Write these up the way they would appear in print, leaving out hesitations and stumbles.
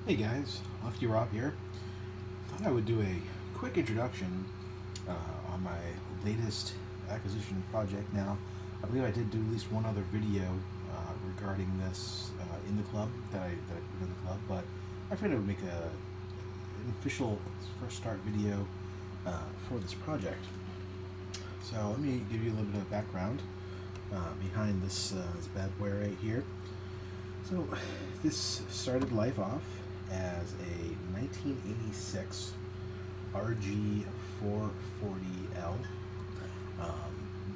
Hey guys, Lefty Rob here. Thought I would do a quick introduction on my latest acquisition project. Now, I believe I did do at least one other video regarding this in the club that I put in the club, but I figured I would make an official first start video for this project. So let me give you a little bit of background behind this bad boy right here. So this started life off as a 1986 RG440L.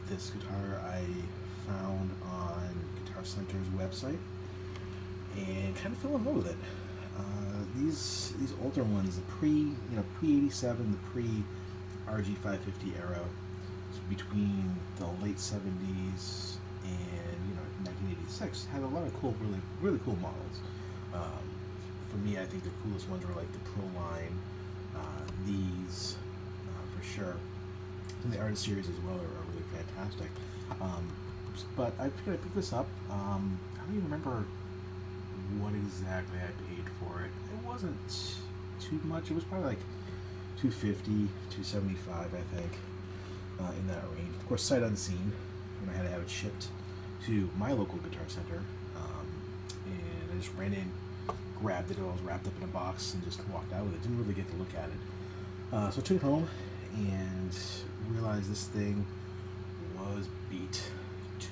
This guitar I found on Guitar Center's website and kind of fell in love with it. These older ones, the pre 87, the pre RG550 era, between the late 70s and 1986, had a lot of cool, really cool models. For me, I think the coolest ones were like the Pro line, these for sure, and the Artist series as well are really fantastic. But I figured I picked this up. I don't even remember what exactly I paid for it. It wasn't too much. It was probably like 250, 275, I think, in that range. Of course, sight unseen, and I had to have it shipped to my local Guitar Center, and I just ran in, grabbed it. It was wrapped up in a box and just walked out with it. Didn't really get to look at it. So I took it home and realized this thing was beat to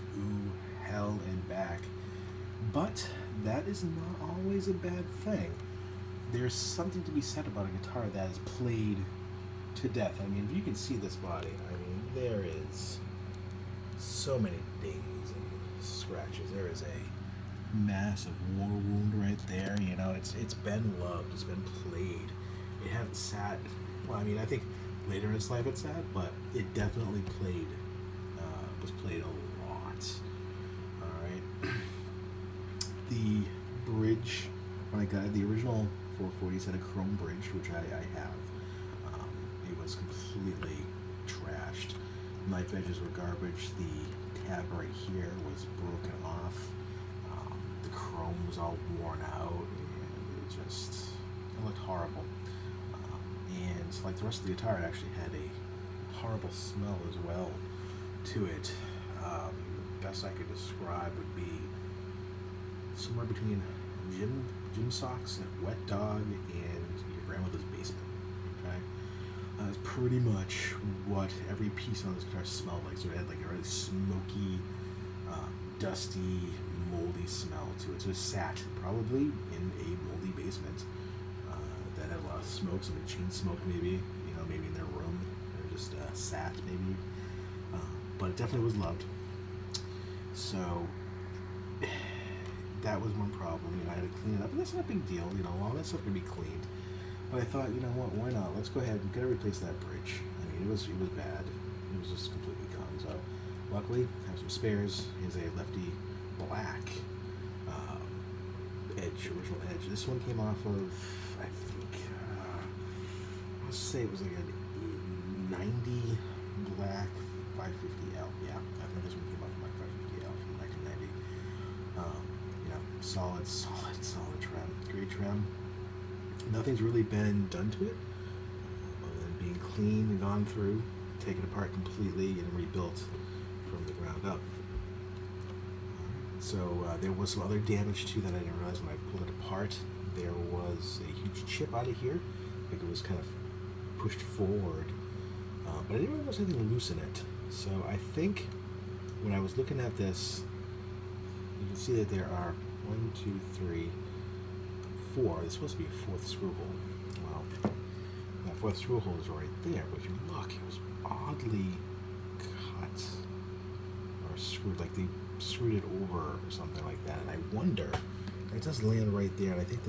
hell and back. But that is not always a bad thing. There's something to be said about a guitar that is played to death. I mean, if you can see this body, I mean, there is so many dings and scratches. There is a massive war wound right there. It's been loved. It's been played. It hasn't sat. Well, I mean, I think later in its life it sat, but it definitely played. Was played a lot. All right. The bridge, when I got it, the original 440s had a chrome bridge, which I have. It was completely trashed. Knife edges were garbage. The tab right here was broken off. The chrome was all worn out, and it looked horrible. And like the rest of the guitar, it actually had a horrible smell as well to it. The best I could describe would be somewhere between gym socks and wet dog and your grandmother's basement. Okay, that's pretty much what every piece on this guitar smelled like. So it had like a really smoky, dusty, moldy smell to it. So it sat probably in a moldy basement that had a lot of smoke, some chain smoke maybe, maybe in their room, or just sat maybe. But it definitely was loved. So that was one problem. I had to clean it up, and that's not a big deal. All that stuff could be cleaned. But I thought, what? Why not? Let's go ahead and gotta replace that bridge. I mean, it was bad. It was just completely gone. So luckily, I have some spares. Here's a Lefty black original edge. This one came off of, I think, let's say it was like a 90 black 550L. Yeah, I think this one came off of my 550L from 1990. Solid trim, great trim. Nothing's really been done to it other than being cleaned and gone through, taken apart completely, and rebuilt from the ground up. So there was some other damage too that I didn't realize when I pulled it apart. There was a huge chip out of here, like it was kind of pushed forward, but I didn't realize there was anything loose in it. So I think when I was looking at this, you can see that there are 1, 2, 3, 4. There's supposed to be a fourth screw hole. Well, that fourth screw hole is right there, but if you look, it was oddly cut or screwed, like they screwed it over or something like that. And I wonder, it does land right there, and I think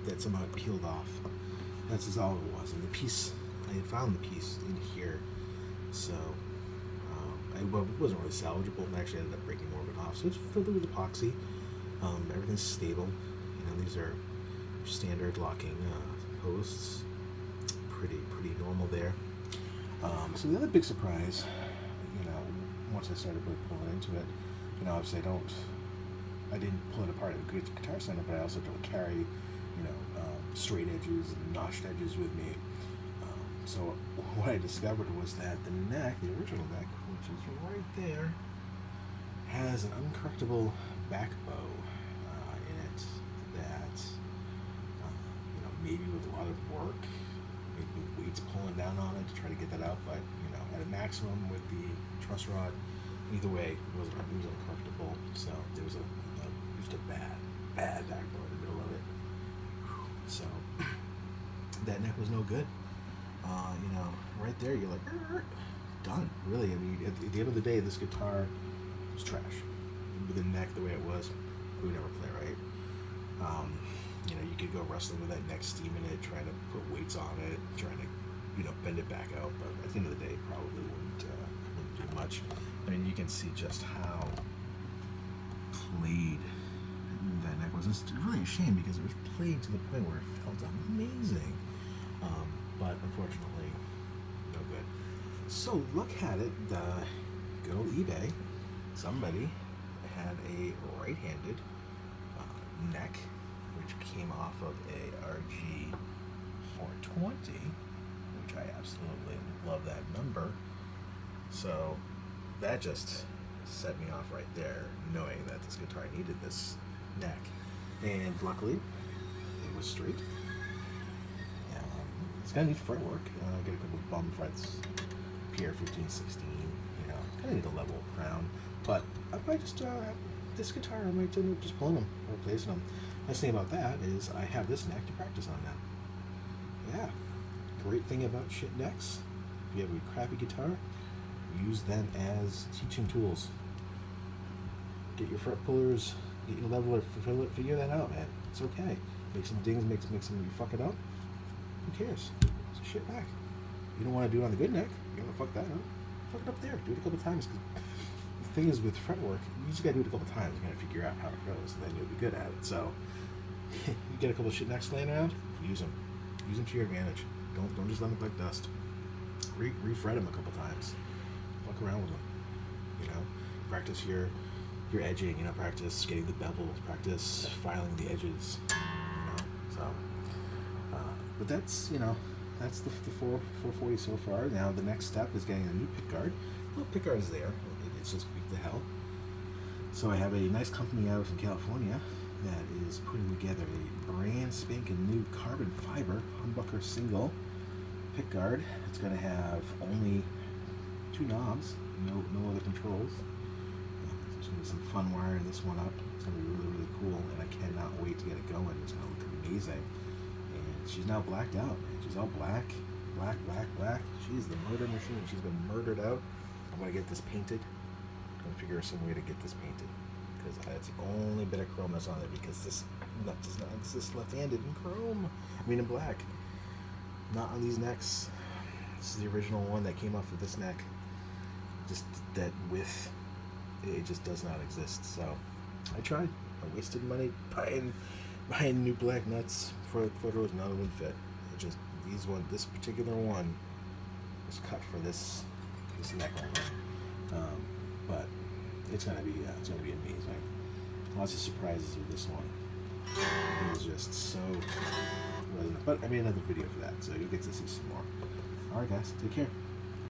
that somehow it peeled off. That's just all it was. And the piece, I had found the piece in here, so it wasn't really salvageable, and actually ended up breaking more of it off. So it's filled with epoxy. Everything's stable. These are standard locking posts. Pretty normal there. So the other big surprise, once I started really pulling into it, obviously I didn't pull it apart at a good Guitar Center, but I also don't carry straight edges and notched edges with me. So what I discovered was that the neck, the original neck, which is right there, has an uncorrectable back bow in it that, maybe with a lot of work, maybe weights pulling down on it to try to get that out, but at a maximum with the truss rod, either way, it was uncorrectable. So there was just a bad back bow in the middle of it. So that neck was no good. Right there, you're like, done. Really, I mean, at the end of the day, this guitar was trash. With the neck the way it was, we would never play right. You could go wrestling with that neck, steaming it, trying to put weights on it, trying to, bend it back out. But at the end of the day, probably wouldn't do much. I mean, you can see just how played that neck was. It's really a shame because it was played to the point where it felt amazing. But unfortunately, no good. So look at it, good old eBay. Somebody had a right-handed neck, which came off of a RG440, which I absolutely love that number. So that just set me off right there, knowing that this guitar needed this neck. And luckily, it was straight. It's gonna need fret work. Get a couple of bum frets, PR 15, 16. Kind of need a level crown. But I might just this guitar. I might end up just pulling them or replacing them. Nice thing about that is I have this neck to practice on now. Yeah, great thing about shit necks. If you have a crappy guitar, use them as teaching tools. Get your fret pullers, get your leveler, figure that out, man. It's okay. Make some dings, make some you fuck it up. Who cares? It's a shit neck. You don't want to do it on the good neck. You don't want to fuck that up. Fuck it up there. Do it a couple times. The thing is with fretwork, you just gotta do it a couple times. You gotta figure out how it goes, and then you'll be good at it. So you get a couple shit necks laying around, use them. Use them to your advantage. Don't just let them collect dust. Refret them a couple times. Fuck around with them. Practice your edging. Practice getting the bevels. Practice filing the edges. So. But that's that's the 440 so far. Now the next step is getting a new pickguard. Well, pickguard is there. It's just beat the hell. So I have a nice company out in California that is putting together a brand spanking new carbon fiber humbucker single pickguard. It's going to have only 2 knobs, no other controls. There's going to be some fun wiring this one up. It's going to be really, really cool, and I cannot wait to get it going. It's going to look amazing. She's now blacked out. She's all black. She's the murder machine. She's been murdered out. I'm going to get this painted. I'm going to figure out some way to get this painted. Because that's the only bit of chrome that's on it. Because this nut does not exist left-handed in chrome. In black. Not on these necks. This is the original one that came off of this neck. Just that width. It just does not exist. So I tried. I wasted money buying new black nuts for photos. None of them fit. It just this particular one was cut for this neck only. But it's gonna be amazing. Lots of surprises with this one. It was just so. But I made another video for that, so you'll get to see some more. All right, guys, take care.